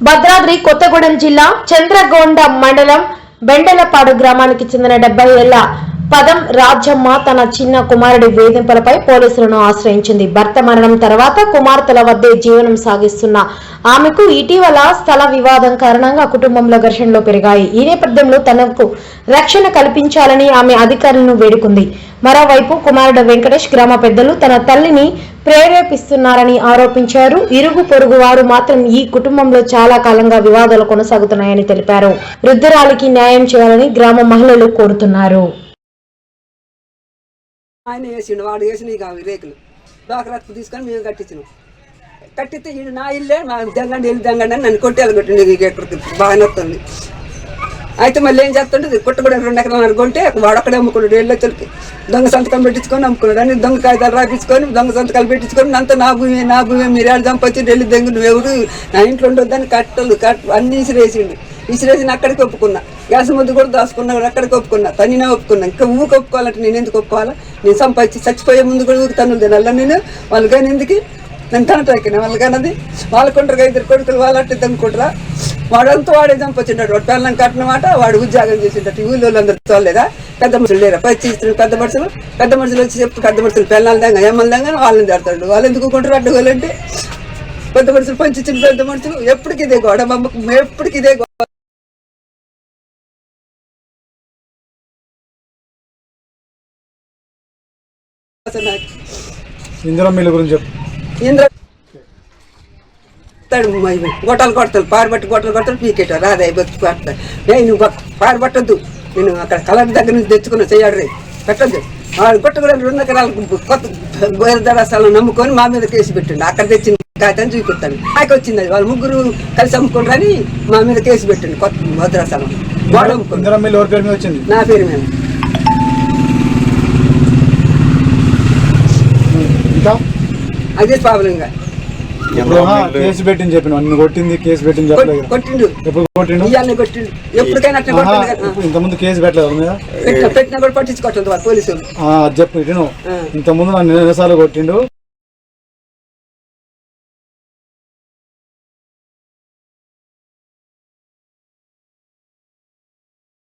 భద్రాద్రి కొత్తగూడెం జిల్లా చంద్రగొండ మండలం బెండలపాడు గ్రామానికి చెందిన 70 ఏళ్ల పదం రాజమ్మ తన చిన్న కుమారుడి వేధింపులపై పోలీసులను ఆశ్రయించింది. భర్త మరణం తర్వాత కుమార్తెల వద్దే జీవనం సాగిస్తున్న ఆమెకు ఇటీవల స్థల వివాదం కారణంగా కుటుంబంలో ఘర్షణలు పెరిగాయి. ఈ నేపథ్యంలో తనకు రక్షణ కల్పించాలని ఆమె అధికారులను వేడుకుంది. మరోవైపు కుమారుడు వెంకటేష్ గ్రామ పెద్దలు తన తల్లిని ప్రేరేపిస్తున్నారని ఆరోపించారు. ఇరుగు పొరుగు వారు మాత్రం ఈ కుటుంబంలో చాలా కాలంగా వివాదాలు కొనసాగుతున్నాయని తెలిపారు. వృద్ధురాలికి న్యాయం చేయాలని గ్రామ మహిళలు కోరుతున్నారు. ఆయన వేసిండు, వాడు వేసిన ఇక రేకులు డాకరాత్కు తీసుకొని మేము కట్టిస్తే ఈడు నా ఇల్లే మా దంగండి వెళ్ళి దంగండి అని నన్ను కొట్టేయాలి కొట్టింది. ఇక ఎక్కడికి బాగా నొస్తుంది. అయితే మళ్ళీ ఏం చేస్తుండే కొట్టుకోవడానికి 2 ఎకరాలు కొంటే వాడు అక్కడే అమ్ముకున్నాడు. వెళ్ళొచ్చులకి దొంగ సంతకం పెట్టించుకొని అమ్ముకున్నాడు. అని దొంగ కాగితాలు రాపించుకొని దొంగ సంతకాలు పెట్టించుకొని అంతా నా భూమి మీరు ఆడ చంపొచ్చి వెళ్ళి దొంగ నువ్వెవడు నా ఇంట్లో ఉండొద్దని అన్నీ విసిరేసి అక్కడికి ఒప్పుకున్నా. గ్యాస్ ముద్దు కూడా దాచుకున్నాడు, అక్కడికి ఒప్పుకున్నా. తనినే ఒప్పుకున్నా. ఇంకా ఊరికి ఒప్పుకోవాలంటే నేను ఎందుకు ఒప్పుకోవాలా? నేను సంపాదించి చచ్చిపోయే ముందు కూడా ఊరికి తను తినాల. నేను వాళ్ళు కానీ ఎందుకు నేను తనటాకినా వాళ్ళు కానది వాళ్ళకుంటారు. 2 కొడుకులు వాళ్ళంటే దమ్ముకుంటారా? వాడంతా వాడే చంపొచ్చింటాడు. వాడు పిల్లలం కట్టినమాట వాడు ఉద్యోగం చేసిండట. ఈ ఊళ్ళో అందరూ చూడలేదా? పెద్ద మనుషులు లేరా? పెద్ద మనుషులు వచ్చి చెప్పు పెద్ద మనుషులు పిల్లల దగ్గర ఎమ్మల దగ్గర వాళ్ళని తిడతాడు. వాళ్ళు ఎందుకు కొంటారు అడ్డుకోవాలంటే? పెద్ద మనుషులు పంచిచ్చిన పెద్ద మనుషులు ఎప్పటికి ఇదే గోడ మమ్మకు ఎప్పటికి ఇదే గోడ. ఇంద్రమిల్ గురించి చెప్పు. గొట్టలు కొడతాడు, పారబట్టి గొట్టలు కొడతాడు, పీకెట్టారు. అదే బతుకు కొడతాడు. నువ్వు పారబట్టద్దు, నేను అక్కడ కలర్ దగ్గర నుంచి తెచ్చుకున్నా చెయ్యాడు రే పెట్టద్దు. వాడు గొట్ట కూడా 2 ఎకరాలకు కొత్త భద్రాస్థలం నమ్ముకొని మా మీద కేసు పెట్టండి. అక్కడ తెచ్చిన కాగితాన్ని చూపిస్తాను. నాకు వచ్చింది అది. వాళ్ళు ముగ్గురు కలిసి అమ్ముకుంటారని మా మీద కేసు పెట్టండి. కొత్త భద్రాస్థలం వాడు అమ్ముకుంటారు. నా పేరు మీద అదే ప్రాబ్లంగా కేసు పెట్టింది చెప్పిన కొట్టింది. కేసు పెట్టింది కొట్టిండు. ఎప్పుడు కొట్టిండు? కొట్టిండు. ఎప్పటికైనా ఇంతకుముందు కేసు పెట్టలేదు పెట్టినా కూడా పట్టించుకోవట్లేదు పోలీసులు. చెప్పు ఇంతకుముందు నన్ను 2 సార్లు కొట్టిండు.